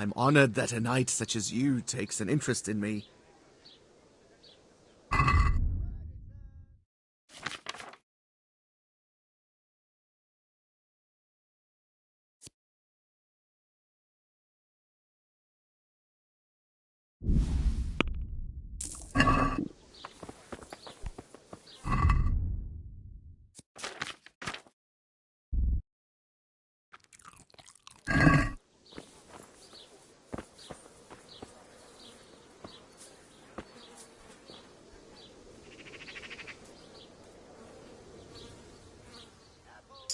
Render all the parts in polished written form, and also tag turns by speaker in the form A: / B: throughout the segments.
A: I'm honored that a knight such as you takes an interest in me.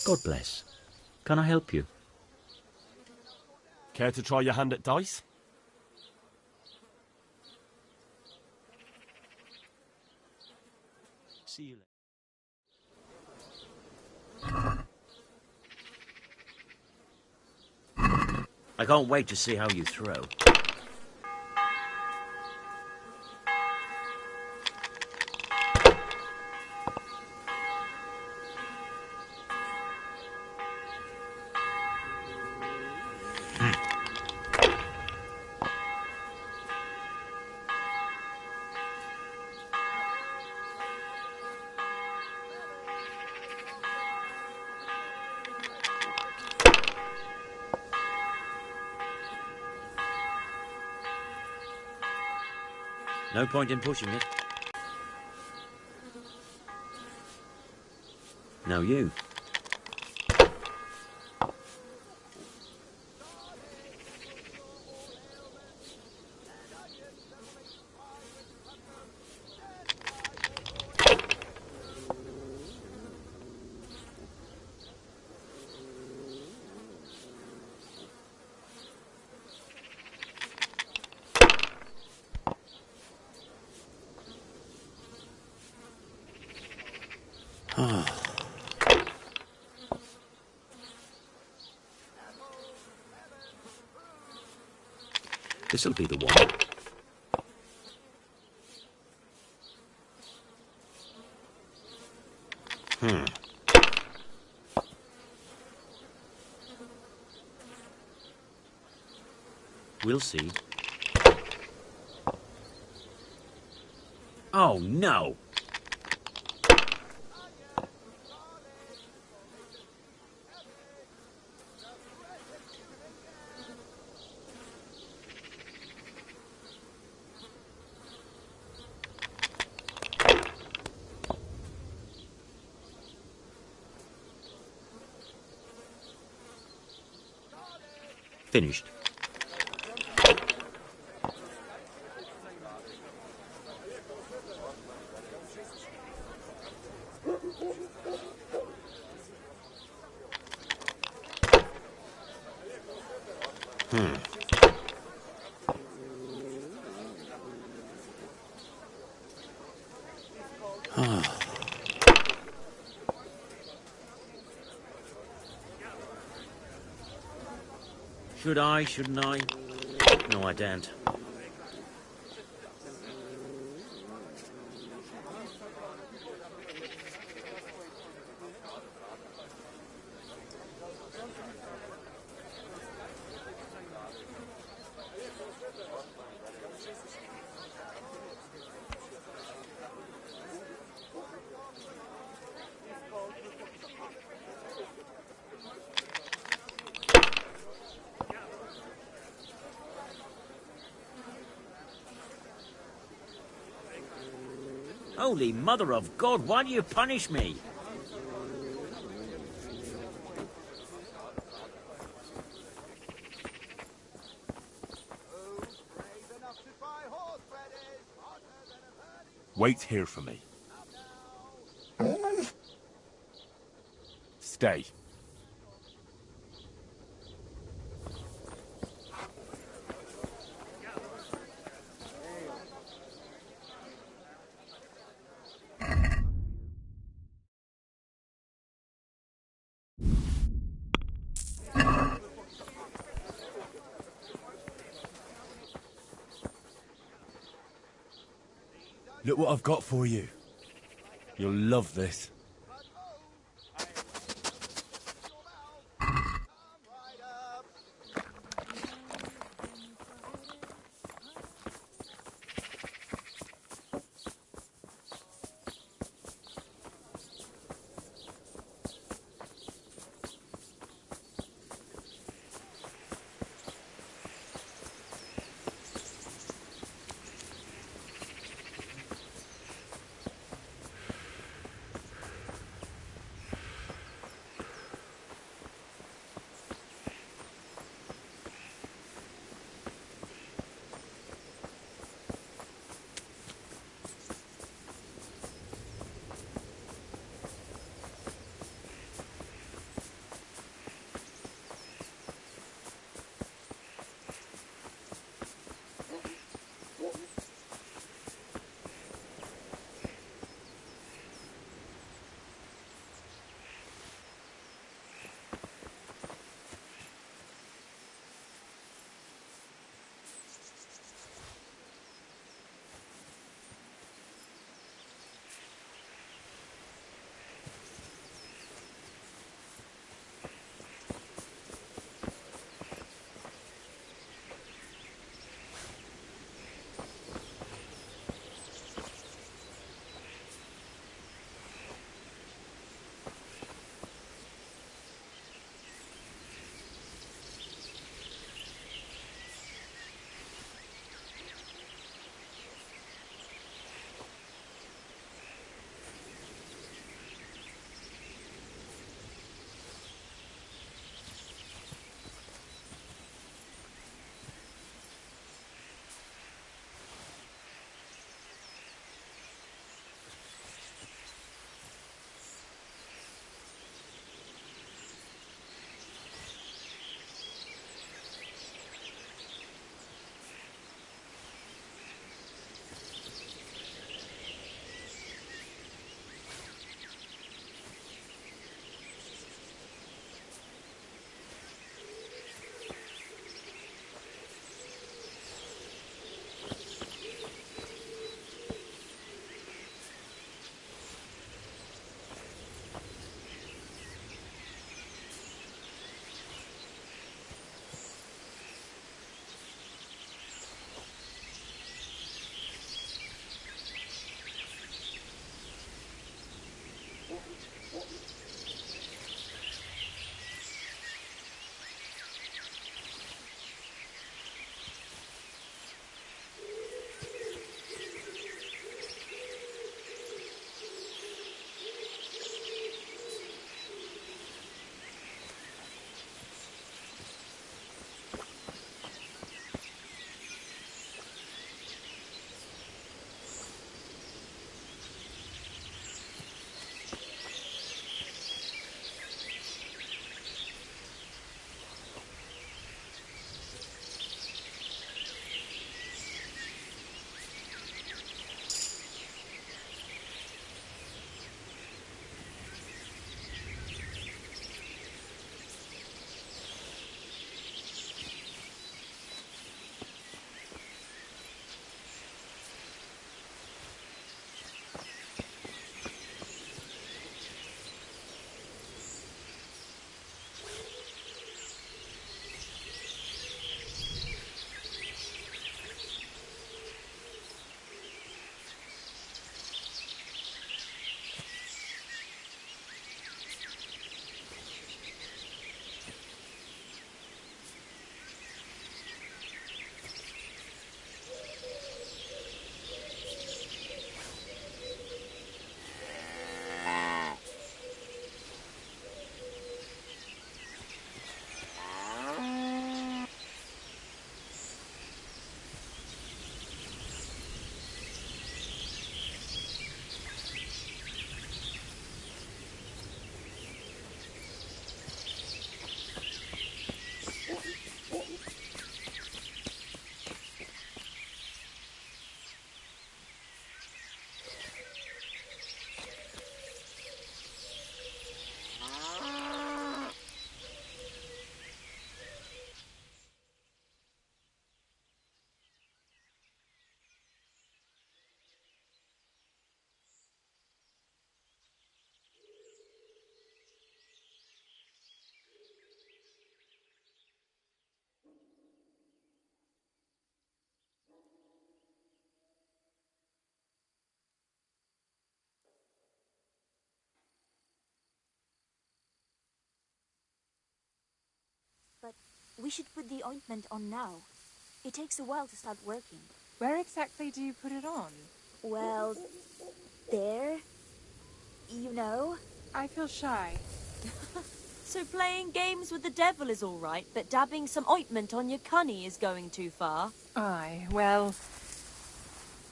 B: God bless. Can I help you?
C: Care to try your hand at dice? See you later.
B: I can't wait to see how you throw. No point in pushing it. Now you. This'll be the one. We'll see. Oh, no! Finished. Should I, shouldn't I? No, I daren't. Holy Mother of God, why do you punish me?
C: Wait here for me. Stay. Look what I've got for you. You'll love this.
D: We should put the ointment on now. It takes a while to start working.
E: Where exactly do you put it on?
D: Well, there. You know?
E: I feel shy.
F: So playing games with the devil is all right, but dabbing some ointment on your cunny is going too far?
E: Aye, well...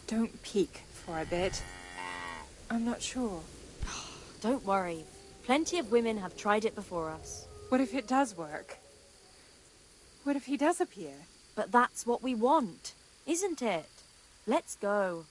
E: Don't peek for a bit. I'm not sure.
F: Don't worry. Plenty of women have tried it before us.
E: What if it does work? What if he does appear?
F: But that's what we want, isn't it? Let's go.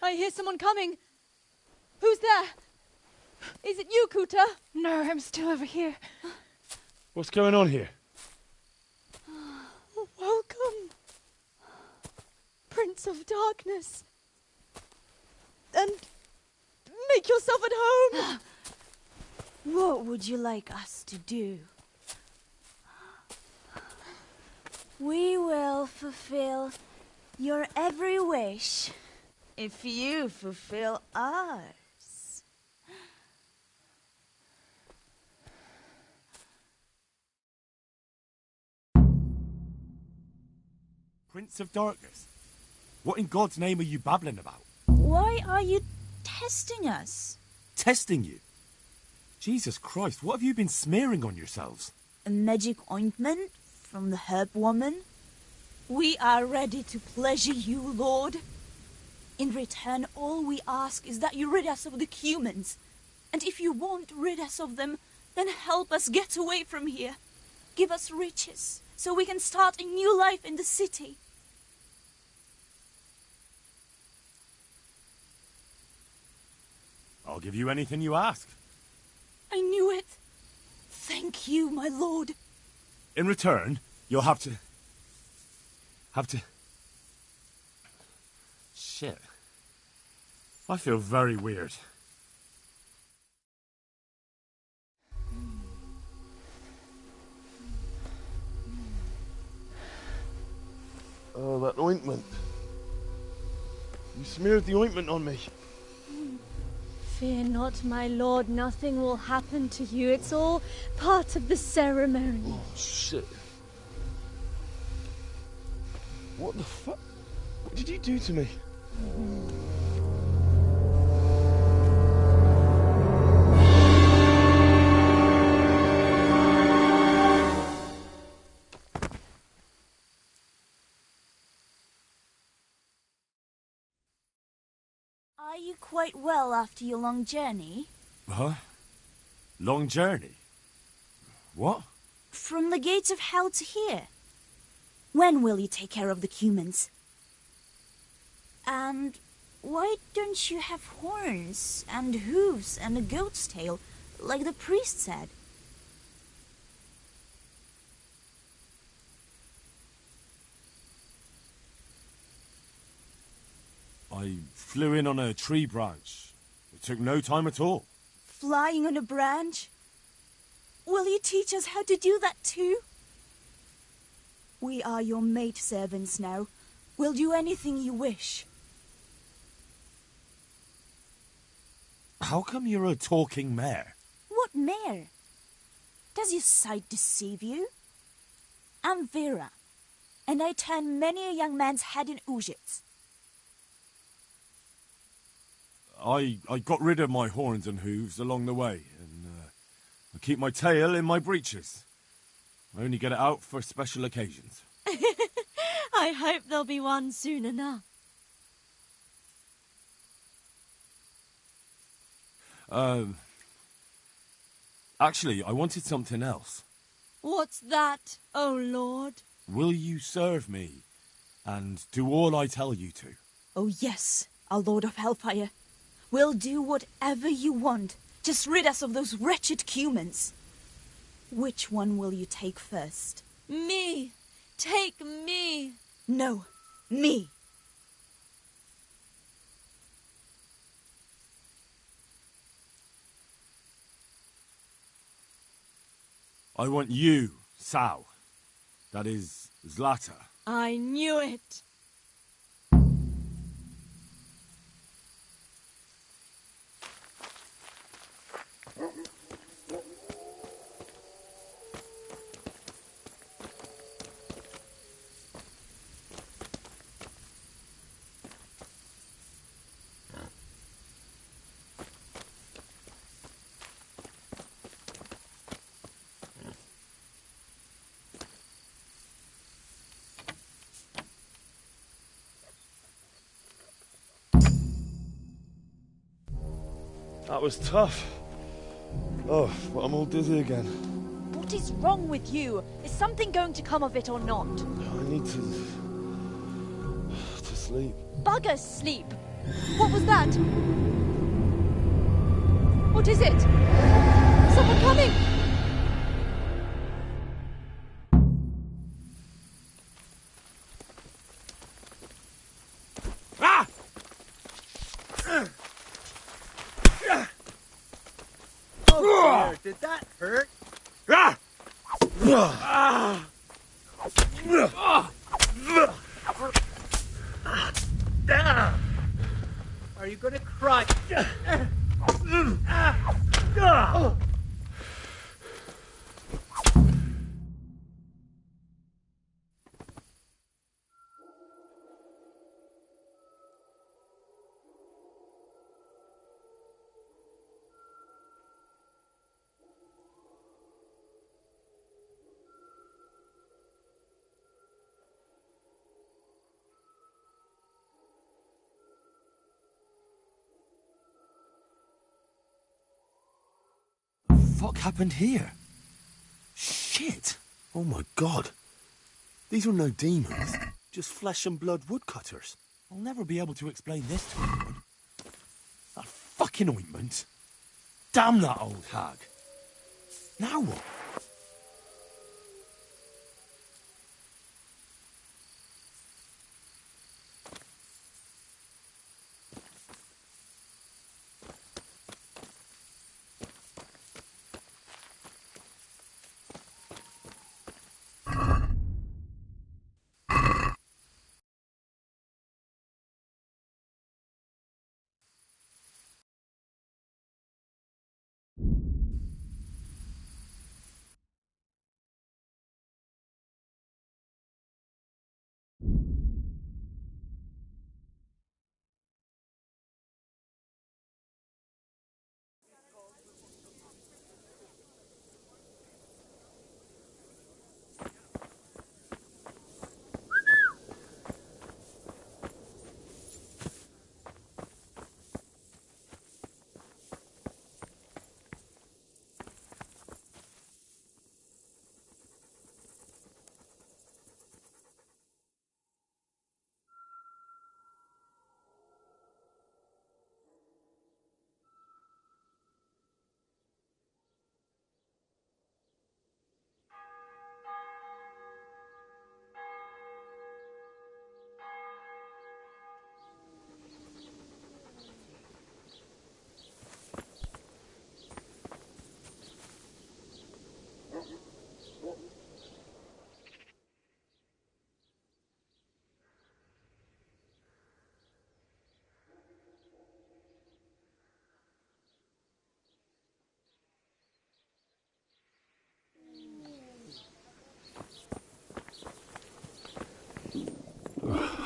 G: I hear someone coming. Who's there? Is it you, Kuta?
E: No, I'm still over here.
C: What's going on here?
G: Welcome, Prince of Darkness. And make yourself at home.
D: What would you like us to do? We will fulfill your every wish if you fulfill ours.
C: Prince of Darkness? What in God's name are you babbling about?
D: Why are you testing us?
C: Testing you? Jesus Christ, what have you been smearing on yourselves?
D: A magic ointment from the herb woman? We are ready to pleasure you, Lord. In return, all we ask is that you rid us of the humans. And if you won't rid us of them, then help us get away from here. Give us riches, so we can start a new life in the city.
C: I'll give you anything you ask.
D: I knew it. Thank you, my lord.
C: In return, you'll have to... Shit. I feel very weird.
H: Oh, that ointment. You smeared the ointment on me.
F: Fear not, my lord. Nothing will happen to you. It's all part of the ceremony.
H: Oh, shit. What the fuck? What did you do to me?
D: Are you quite well after your long journey?
C: Huh? Long journey? What?
D: From the gates of hell to here. When will you take care of the humans? And why don't you have horns and hooves and a goat's tail, like the priest said?
C: I flew in on a tree branch. It took no time at all.
D: Flying on a branch? Will you teach us how to do that too? We are your maidservants now. We'll do anything you wish.
C: How come you're a talking mare?
D: What mare? Does your sight deceive you? I'm Vera, and I turn many a young man's head in Uzhitz.
C: I got rid of my horns and hooves along the way, and I keep my tail in my breeches. I only get it out for special occasions.
F: I hope there'll be one soon enough.
C: Actually, I wanted something else.
F: What's that, oh lord?
C: Will you serve me and do all I tell you to?
D: Oh yes, our Lord of Hellfire. We'll do whatever you want. Just rid us of those wretched humans. Which one will you take first?
F: Me! Take me!
D: No, me.
C: I want you, Sao. That is, Zlata.
F: I knew it!
H: That was tough. Oh, but I'm all dizzy again.
G: What is wrong with you? Is something going to come of it or not?
H: I need to sleep.
G: Bugger sleep! What was that? What is it? Someone coming!
C: Ah!
A: Oh, dear, did that hurt?
C: Ah!
A: Are you gonna cry?
C: What happened here? Shit!
H: Oh my god. These are no demons. Just flesh and blood woodcutters.
C: I'll never be able to explain this to anyone. That fucking ointment. Damn that old hag. Now what?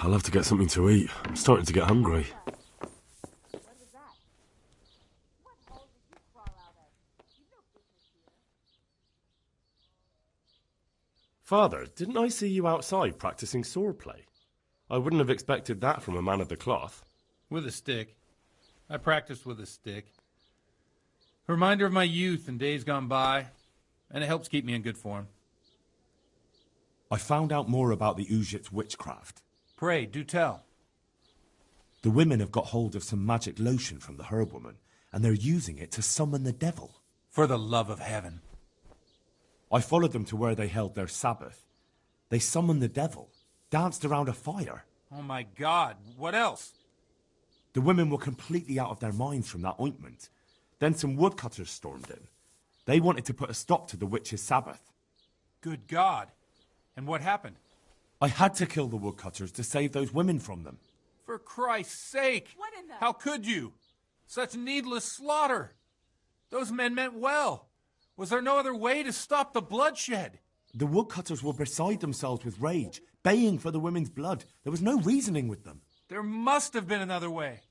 C: I'll have to get something to eat. I'm starting to get hungry. Father, didn't I see you outside practicing swordplay? I wouldn't have expected that from a man of the cloth.
I: With a stick. I practiced with a stick. A reminder of my youth and days gone by, and it helps keep me in good form.
C: I found out more about the Ujit witchcraft.
I: Pray, do tell.
C: The women have got hold of some magic lotion from the herb woman, and they're using it to summon the devil.
I: For the love of heaven.
C: I followed them to where they held their Sabbath. They summoned the devil, danced around a fire.
I: Oh my God, what else?
C: The women were completely out of their minds from that ointment. Then some woodcutters stormed in. They wanted to put a stop to the witch's Sabbath.
I: Good God. And what happened?
C: I had to kill the woodcutters to save those women from them.
I: For Christ's sake!
G: What in the...
I: How could you? Such needless slaughter! Those men meant well. Was there no other way to stop the bloodshed?
C: The woodcutters were beside themselves with rage, baying for the women's blood. There was no reasoning with them.
I: There must have been another way.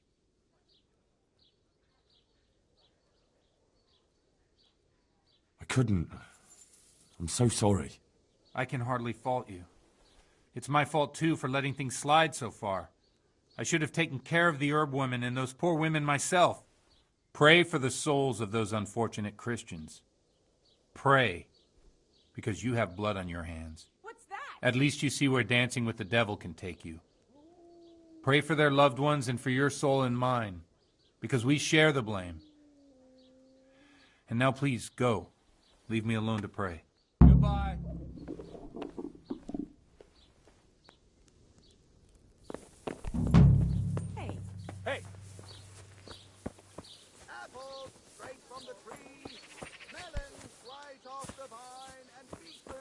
C: I couldn't. I'm so sorry.
I: I can hardly fault you. It's my fault, too, for letting things slide so far. I should have taken care of the herb women and those poor women myself. Pray for the souls of those unfortunate Christians. Pray, because you have blood on your hands.
G: What's that?
I: At least you see where dancing with the devil can take you. Pray for their loved ones and for your soul and mine, because we share the blame. And now please, go. Leave me alone to pray. Goodbye.
F: Hey.
I: Hey!
A: Apples straight from the tree, melons right off the vine, and beetroot.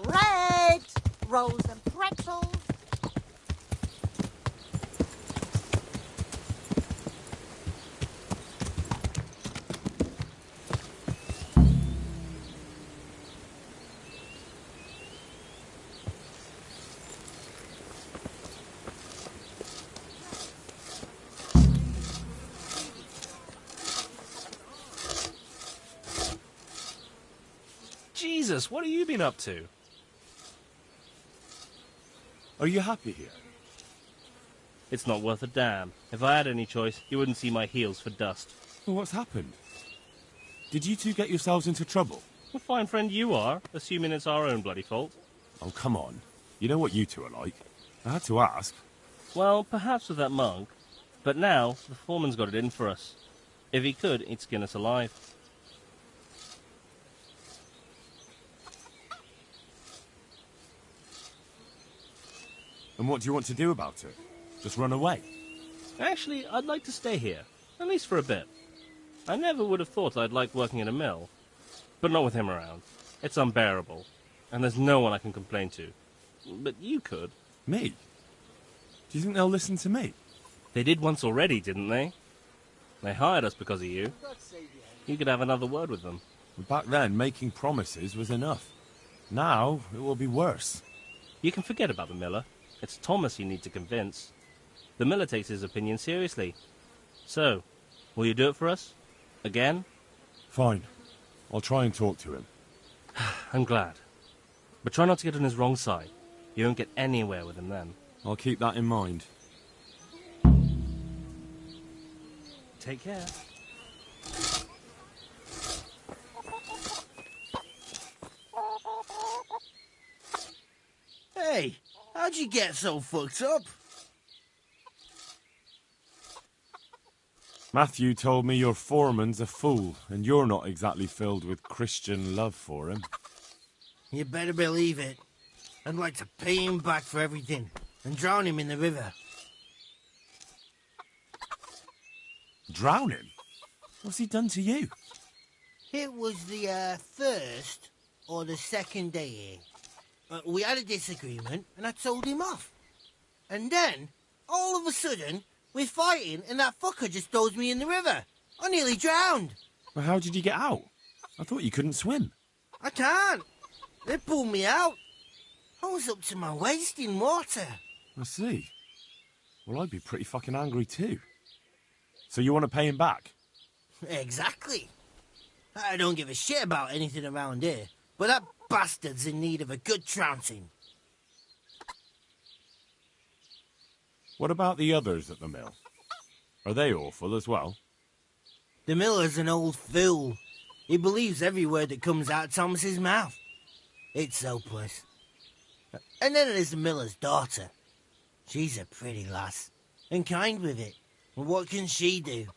J: Bread, rolls and pretzels.
K: Jesus, what have you been up to?
C: Are you happy here?
K: It's not worth a damn. If I had any choice, you wouldn't see my heels for dust.
C: Well, what's happened? Did you two get yourselves into trouble?
K: A fine friend you are, assuming it's our own bloody fault.
C: Oh, come on. You know what you two are like. I had to ask.
K: Well, perhaps with that monk. But now, the foreman's got it in for us. If he could, he'd skin us alive.
C: And what do you want to do about it? Just run away?
K: Actually, I'd like to stay here. At least for a bit. I never would have thought I'd like working in a mill. But not with him around. It's unbearable. And there's no one I can complain to. But you could.
C: Me? Do you think they'll listen to me?
K: They did once already, didn't they? They hired us because of you. You could have another word with them.
C: Back then, making promises was enough. Now, it will be worse.
K: You can forget about the miller. It's Thomas you need to convince. The miller takes his opinion seriously. So, will you do it for us? Again?
C: Fine. I'll try and talk to him.
K: I'm glad. But try not to get on his wrong side. You won't get anywhere with him then.
C: I'll keep that in mind.
K: Take care.
L: Hey, how'd you get so fucked up?
C: Matthew told me your foreman's a fool, and you're not exactly filled with Christian love for him.
L: You better believe it. I'd like to pay him back for everything and drown him in the river.
C: Drown him? What's he done to you?
L: It was the first or the second day here. We had a disagreement and I told him off. And then, all of a sudden, we're fighting and that fucker just throws me in the river. I nearly drowned.
C: Well, how did you get out? I thought you couldn't swim.
L: I can't. They pulled me out. I was up to my waist in water.
C: I see. Well, I'd be pretty fucking angry too. So you want to pay him back?
L: Exactly. I don't give a shit about anything around here, but that bastard's in need of a good trouncing.
C: What about the others at the mill? Are they awful as well?
L: The miller's an old fool. He believes every word that comes out of Thomas's mouth. It's hopeless. And then there's the miller's daughter. She's a pretty lass, and kind with it. And what can she do?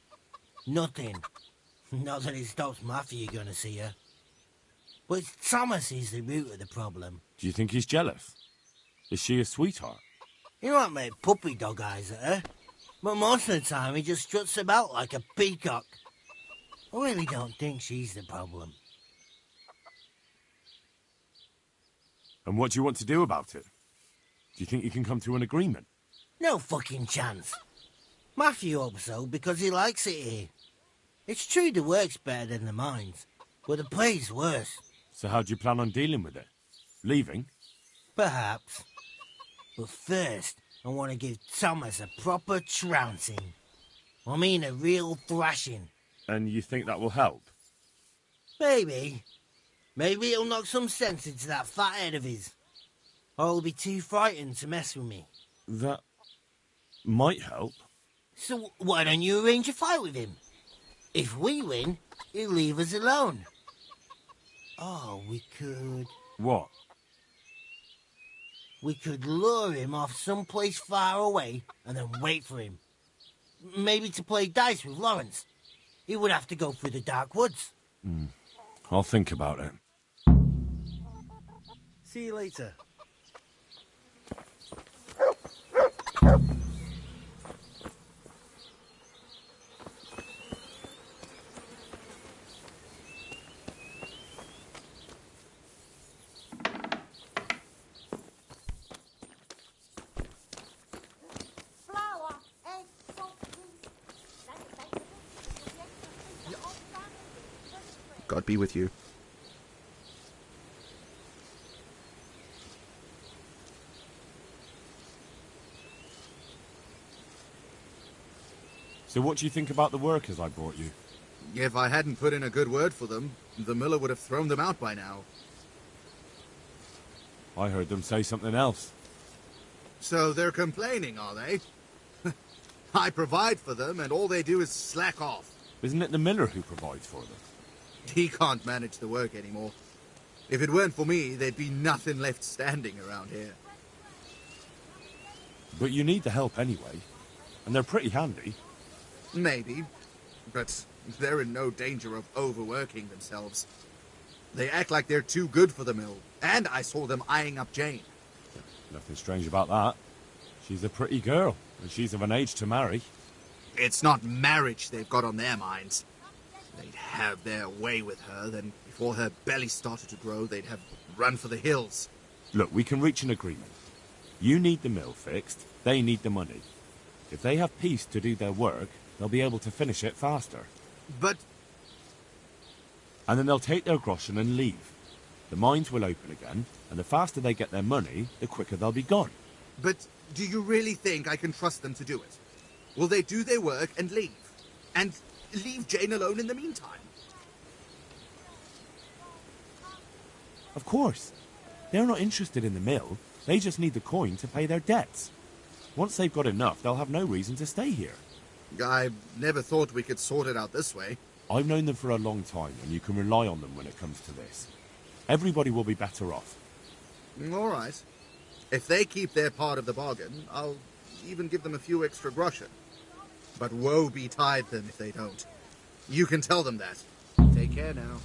L: Nothing. Not that it stops Matthew going to see her. But Thomas is the root of the problem.
C: Do you think he's jealous? Is she a sweetheart?
L: He might make puppy dog eyes at her, but most of the time he just struts about like a peacock. I really don't think she's the problem.
C: And what do you want to do about it? Do you think you can come to an agreement?
L: No fucking chance. Matthew hopes so because he likes it here. It's true the work's better than the mines, but the pay's worse.
C: So how do you plan on dealing with it? Leaving?
L: Perhaps. But first, I want to give Thomas a proper trouncing. I mean a real thrashing.
C: And you think that will help?
L: Maybe. Maybe it'll knock some sense into that fat head of his. Or he'll be too frightened to mess with me.
C: That might help.
L: So why don't you arrange a fight with him? If we win, he'll leave us alone. Oh, we could...
C: What?
L: We could lure him off someplace far away and then wait for him. Maybe to play dice with Lawrence. He would have to go through the dark woods.
C: I'll think about it.
L: See you later.
J: Flour, egg, salt, cheese.
A: God be with you.
C: So what do you think about the workers I brought you?
A: If I hadn't put in a good word for them, the miller would have thrown them out by now.
C: I heard them say something else.
A: So they're complaining, are they? I provide for them, and all they do is slack off.
C: Isn't it the miller who provides for them?
A: He can't manage the work anymore. If it weren't for me, there'd be nothing left standing around here.
C: But you need the help anyway. And they're pretty handy.
A: Maybe, but they're in no danger of overworking themselves. They act like they're too good for the mill, and I saw them eyeing up Jane.
C: Nothing strange about that. She's a pretty girl, and she's of an age to marry.
A: It's not marriage they've got on their minds. They'd have their way with her, then before her belly started to grow, they'd have run for the hills.
C: Look, we can reach an agreement. You need the mill fixed, they need the money. If they have peace to do their work, they'll be able to finish it faster.
A: But...
C: And then they'll take their groschen and leave. The mines will open again, and the faster they get their money, the quicker they'll be gone.
A: But do you really think I can trust them to do it? Will they do their work and leave? And leave Jane alone in the meantime?
C: Of course. They're not interested in the mill. They just need the coin to pay their debts. Once they've got enough, they'll have no reason to stay here.
A: I never thought we could sort it out this way.
C: I've known them for a long time, and you can rely on them when it comes to this. Everybody will be better off.
A: All right. If they keep their part of the bargain, I'll even give them a few extra groschen. But woe betide them if they don't. You can tell them that. Take care now.